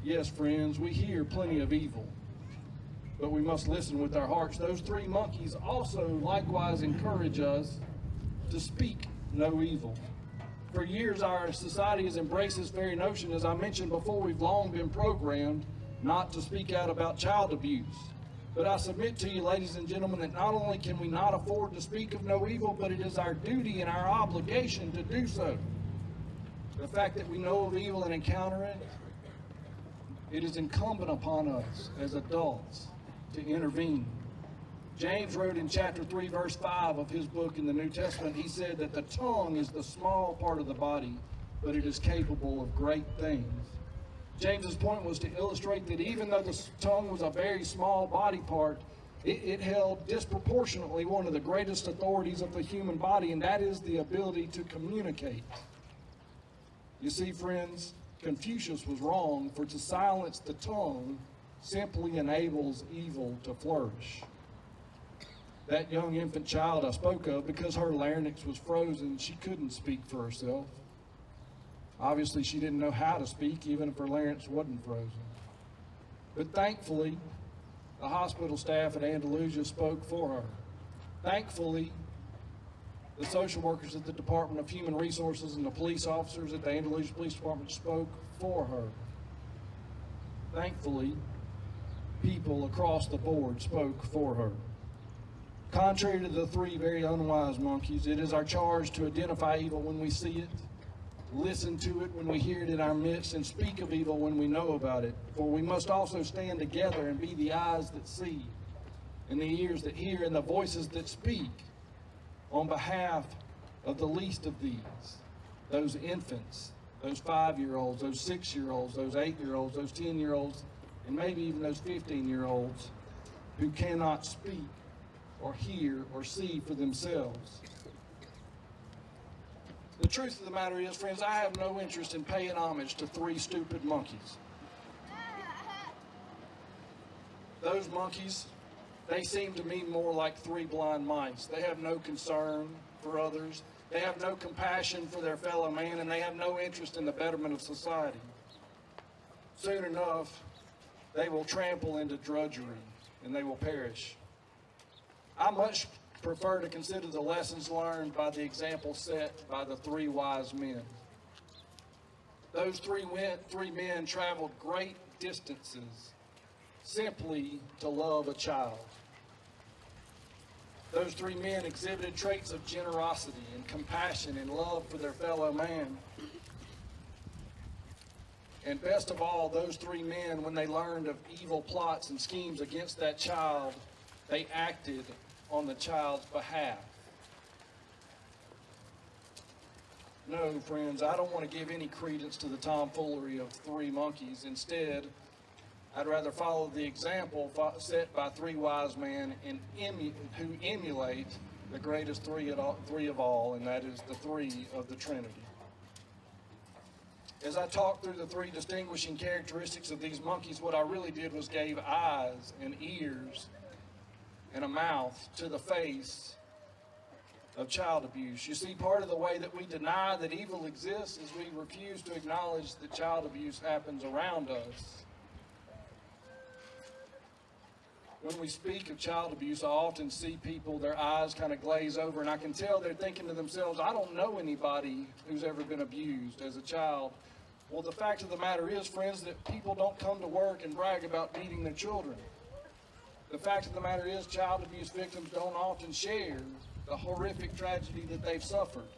Yes, friends, we hear plenty of evil, but we must listen with our hearts. Those three monkeys also likewise encourage us to speak no evil. For years, our society has embraced this very notion. As I mentioned before, we've long been programmed not to speak out about child abuse. But I submit to you, ladies and gentlemen, that not only can we not afford to speak of no evil, but it is our duty and our obligation to do so. The fact that we know of evil and encounter it, it is incumbent upon us as adults to intervene. James wrote in chapter 3, verse 5 of his book in the New Testament, he said that the tongue is the small part of the body, but it is capable of great things. James's point was to illustrate that even though the tongue was a very small body part, it held disproportionately one of the greatest authorities of the human body, and that is the ability to communicate. You see, friends, Confucius was wrong, for to silence the tongue simply enables evil to flourish. That young infant child I spoke of, because her larynx was frozen, she couldn't speak for herself. Obviously, she didn't know how to speak, even if her larynx wasn't frozen. But thankfully, the hospital staff at Andalusia spoke for her. Thankfully, the social workers at the Department of Human Resources and the police officers at the Andalusia Police Department spoke for her. Thankfully, people across the board spoke for her. Contrary to the three very unwise monkeys, it is our charge to identify evil when we see it, listen to it when we hear it in our midst, and speak of evil when we know about it. For we must also stand together and be the eyes that see, and the ears that hear, and the voices that speak on behalf of the least of these, those infants, those 5-year-olds, those 6-year-olds, those 8-year-olds, those 10-year-olds, and maybe even those 15-year-olds who cannot speak or hear or see for themselves. The truth of the matter is, friends, I have no interest in paying homage to three stupid monkeys. Those monkeys, they seem to me more like three blind mice. They have no concern for others. They have no compassion for their fellow man, and they have no interest in the betterment of society. Soon enough, they will trample into drudgery, and they will perish. I much prefer to consider the lessons learned by the example set by the three wise men. Those three men traveled great distances simply to love a child. Those three men exhibited traits of generosity and compassion and love for their fellow man. And best of all, those three men, when they learned of evil plots and schemes against that child, they acted on the child's behalf. No, friends, I don't want to give any credence to the tomfoolery of three monkeys. Instead, I'd rather follow the example set by three wise men who emulate the greatest three of all, and that is the three of the Trinity. As I talked through the three distinguishing characteristics of these monkeys, what I really did was gave eyes and ears and a mouth to the face of child abuse. You see, part of the way that we deny that evil exists is we refuse to acknowledge that child abuse happens around us. When we speak of child abuse, I often see people, their eyes kind of glaze over, and I can tell they're thinking to themselves, I don't know anybody who's ever been abused as a child. Well, the fact of the matter is, friends, that people don't come to work and brag about beating their children. The fact of the matter is, child abuse victims don't often share the horrific tragedy that they've suffered.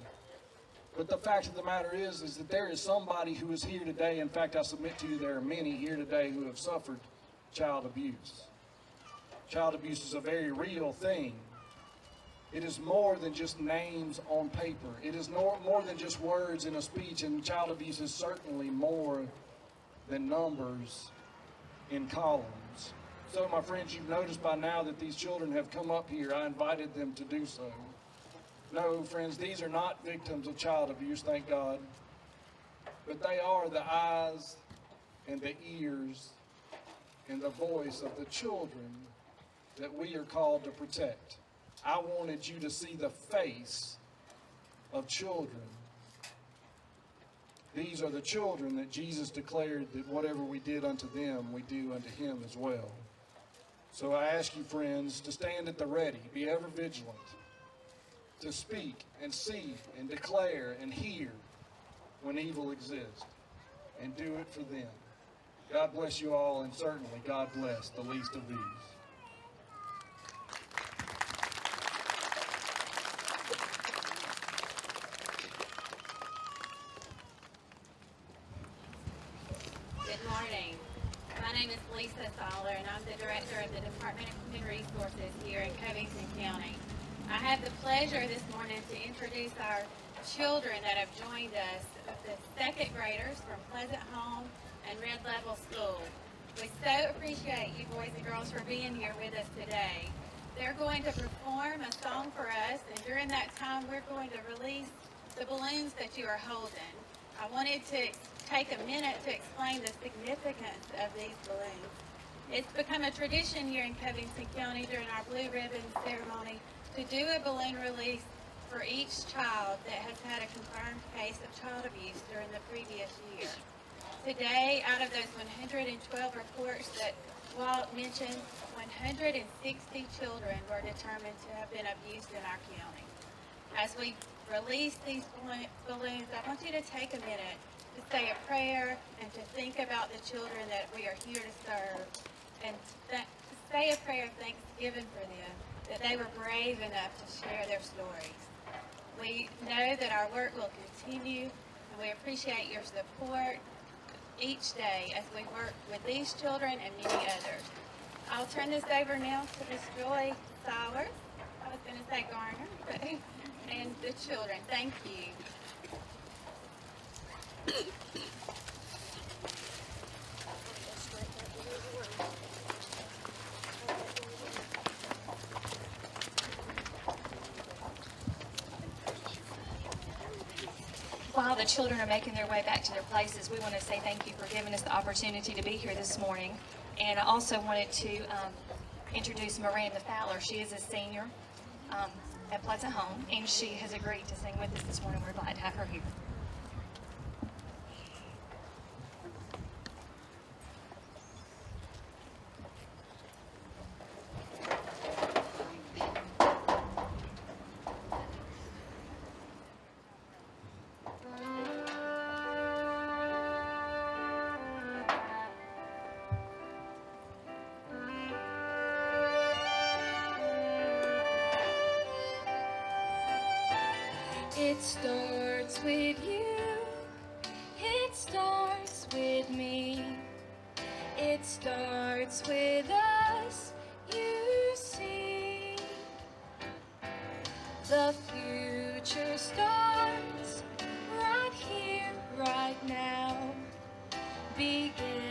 But the fact of the matter is that there is somebody who is here today. In fact, I submit to you, there are many here today who have suffered child abuse. Child abuse is a very real thing. It is more than just names on paper. It is more than just words in a speech, and child abuse is certainly more than numbers in columns. So, my friends, you've noticed by now that these children have come up here. I invited them to do so. No, friends, these are not victims of child abuse, thank God. But they are the eyes and the ears and the voice of the children that we are called to protect. I wanted you to see the face of children. These are the children that Jesus declared that whatever we did unto them, we do unto him as well. So I ask you, friends, to stand at the ready, be ever vigilant, to speak and see and declare and hear when evil exists, and do it for them. God bless you all, and certainly God bless the least of these. Good morning. My name is Lisa Soller, and I'm the Director of the Department of Human Resources here in Covington County. I have the pleasure this morning to introduce our children that have joined us, the second graders from Pleasant Home and Red Level School. We so appreciate you boys and girls for being here with us today. They're going to perform a song for us, and during that time we're going to release the balloons that you are holding. I wanted to take a minute to explain the significance of these balloons. It's become a tradition here in Covington County during our Blue Ribbon ceremony to do a balloon release for each child that has had a confirmed case of child abuse during the previous year. Today, out of those 112 reports that Walt mentioned, 160 children were determined to have been abused in our county. As we release these balloons, I want you to take a minute to say a prayer and to think about the children that we are here to serve, and to say a prayer of thanksgiving for them, that they were brave enough to share their stories. We know that our work will continue, and we appreciate your support each day as we work with these children and many others. I'll turn this over now to Miss Joy Sowers. I was going to say Garner, but and the children. Thank you. While the children are making their way back to their places, we want to say thank you for giving us the opportunity to be here this morning. And I also wanted to introduce Miranda Fowler. She is a senior at Pleasant Home, and she has agreed to sing with us this morning. We're glad to have her here. It starts with you, it starts with me, it starts with us, you see. The future starts right here, right now, begin